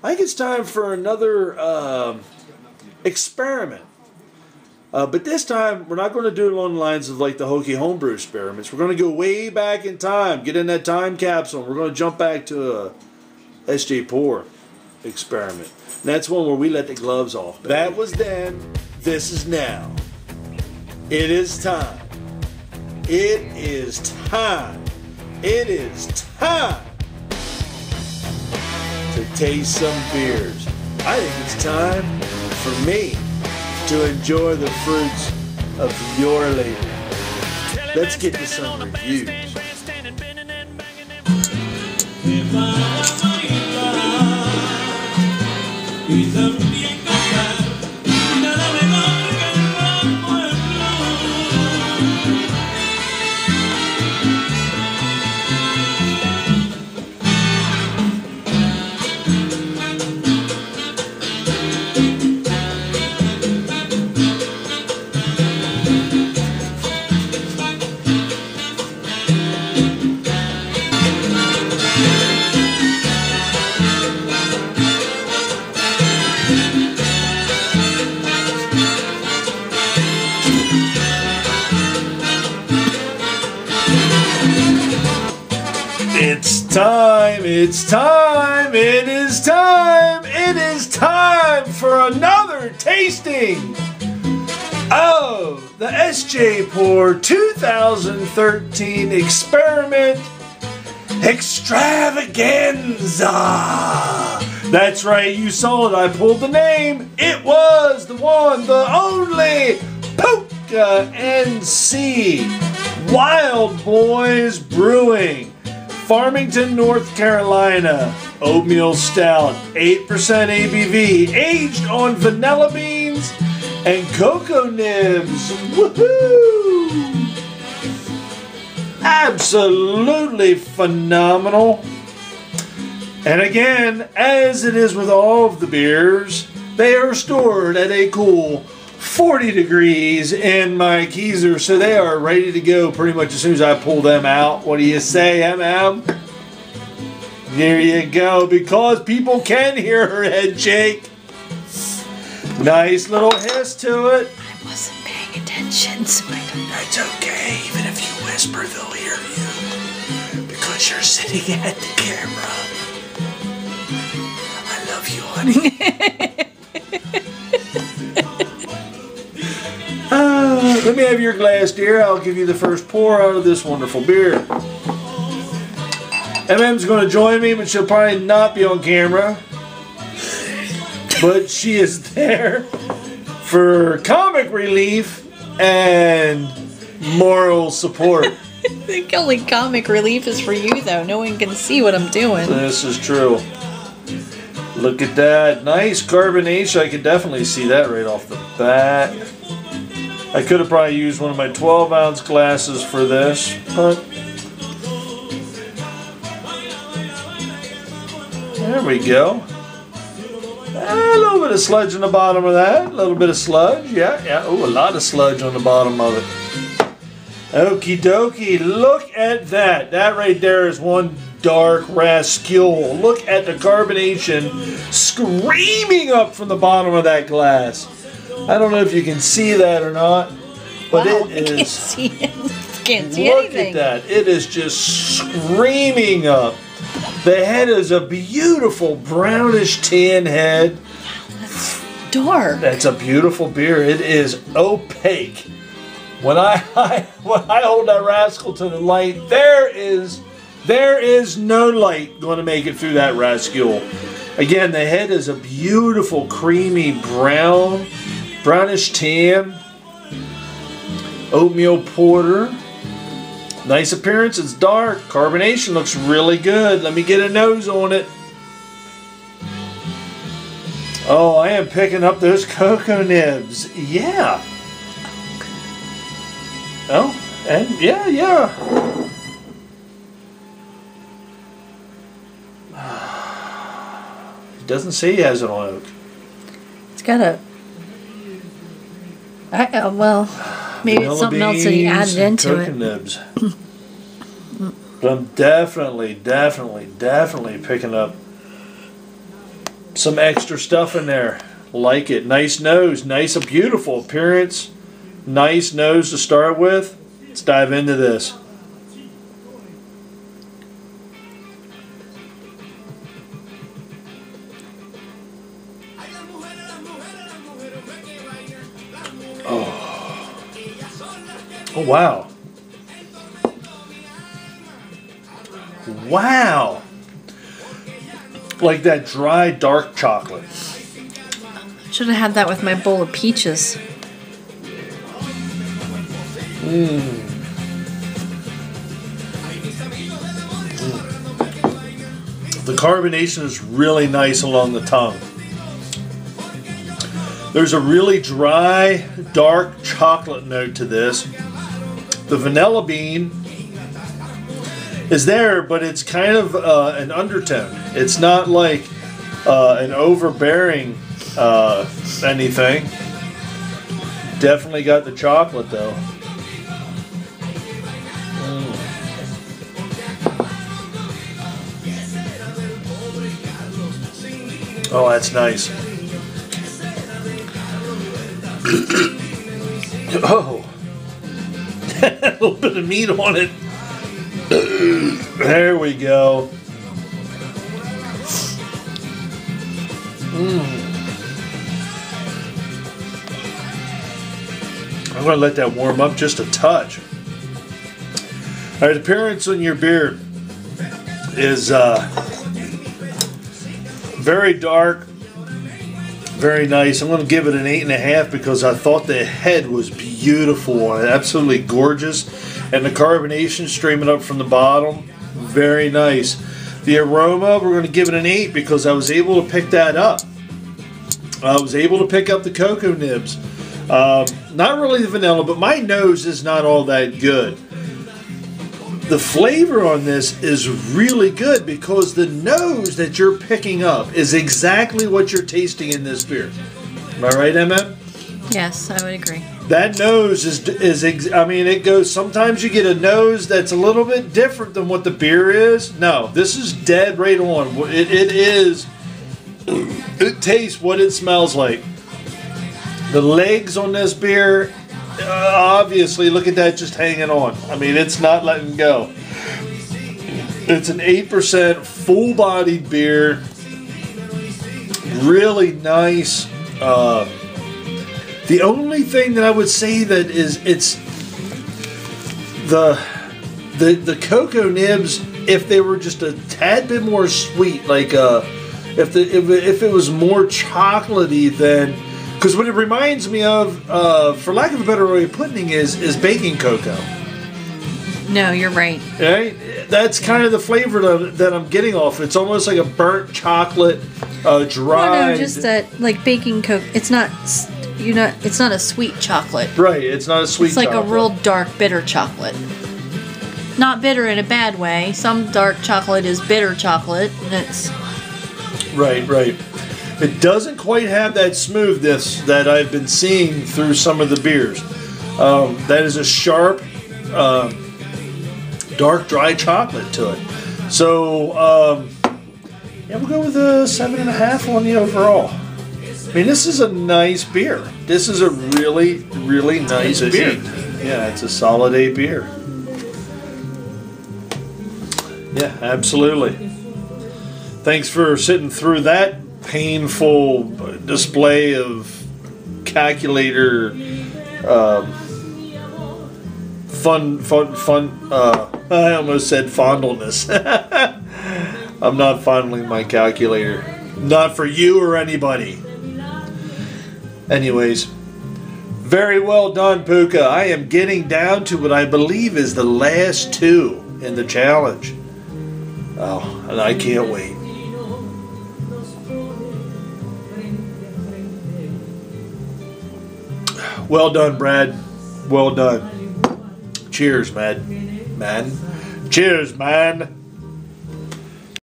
I think it's time for another experiment. But this time, we're not going to do it along the lines of like the Hokey Homebrew experiments. We're going to go way back in time, get in that time capsule. We're going to jump back to a Sjporr experiment. And that's one where we let the gloves off. Baby. That was then. This is now. It is time. It is time. It is time to taste some beers. I think it's time for me to enjoy the fruits of your labor. Let's get to some reviews. It's time, it is time, it is time for another tasting of the Sjporr 2013 Experiment Extravaganza. That's right, you saw it, I pulled the name. It was the one, the only Pookanc Wild Boys Brewing. Farmington, North Carolina, oatmeal stout, 8% ABV, aged on vanilla beans and cocoa nibs. Woohoo! Absolutely phenomenal. And again, as it is with all of the beers, they are stored at a cool 40 degrees in my keezer, so they are ready to go pretty much as soon as I pull them out. What do you say, MM? There you go, because people can hear her head shake. Nice little hiss to it. I wasn't paying attention, so I don't know. It's okay, even if you whisper, they'll hear you. Because you're sitting at the camera. I love you, honey. Let me have your glass, dear. I'll give you the first pour out of this wonderful beer. MM's going to join me, but she'll probably not be on camera. But she is there for comic relief and moral support. I think only comic relief is for you, though. No one can see what I'm doing. This is true. Look at that. Nice carbonation. I can definitely see that right off the bat. I could have probably used one of my 12-ounce glasses for this, but there we go. A little bit of sludge on the bottom of that. A little bit of sludge. Yeah. Oh, a lot of sludge on the bottom of it. Okie dokie. Look at that. That right there is one dark rascal. Look at the carbonation screaming up from the bottom of that glass. I don't know if you can see that or not, but wow, it is. Can't see it. Can't see look anything. At that. It is just screaming up. The head is a beautiful brownish tan head. That's dark. That's a beautiful beer. It is opaque. When I hold that rascal to the light, there is no light going to make it through that rascal. Again, the head is a beautiful creamy brown. Brownish tan, oatmeal porter. Nice appearance, it's dark. Carbonation looks really good. Let me get a nose on it. Oh, I am picking up those cocoa nibs. Yeah. Oh, and yeah. It doesn't say he has it on oak. It's got a... well, maybe it's something else that he added into it. Nibs. But I'm definitely picking up some extra stuff in there. Like it. Nice nose. Nice, a beautiful appearance. Nice nose to start with. Let's dive into this. Oh, wow. Wow. Like that dry, dark chocolate. Should have had that with my bowl of peaches. The carbonation is really nice along the tongue. There's a really dry, dark chocolate note to this. The vanilla bean is there, but it's kind of an undertone. It's not like an overbearing anything. Definitely got the chocolate though. Oh, that's nice. Oh, a little bit of meat on it. There we go. I'm going to let that warm up just a touch. All right, appearance on your beer is very dark, very nice. I'm going to give it an 8.5 because I thought the head was beautiful on it, absolutely gorgeous, and the carbonation streaming up from the bottom, very nice. The aroma, we're going to give it an 8 because I was able to pick that up. I was able to pick up the cocoa nibs. Not really the vanilla, but my nose is not all that good. The flavor on this is really good because the nose that you're picking up is exactly what you're tasting in this beer. Am I right, MM? Yes, I would agree. That nose is I mean, it goes, sometimes you get a nose that's a little bit different than what the beer is. No, this is dead right on. It tastes what it smells like. The legs on this beer, obviously, look at that just hanging on. I mean, it's not letting go. It's an 8% full-bodied beer. Really nice. The only thing that I would say that is it's the cocoa nibs, if they were just a tad bit more sweet, like if it was more chocolatey than. Because what it reminds me of, for lack of a better way of putting it, is baking cocoa. No, you're right. Right? That's kind of the flavor that I'm getting off. It's almost like a burnt chocolate, dry. No, just that like baking cocoa. It's not. It's not a sweet chocolate. Right. It's not a sweet. It's like chocolate. a real dark, bitter chocolate. Not bitter in a bad way. Some dark chocolate is bitter chocolate, and it's. Right. Right. It doesn't quite have that smoothness that I've been seeing through some of the beers. That is a sharp, dark, dry chocolate to it. So, yeah, we'll go with a 7.5 on the overall. I mean, this is a nice beer. This is a really, really nice beer. Yeah, it's a solid 8 beer. Yeah, absolutely. Thanks for sitting through that painful display of calculator fun I almost said fondleness. I'm not fondling my calculator, not for you or anybody. Anyways, very well done, Pooka. I am getting down to what I believe is the last 2 in the challenge. Oh, and I can't wait. Well done, Brad. Well done. Cheers, man. Cheers, man.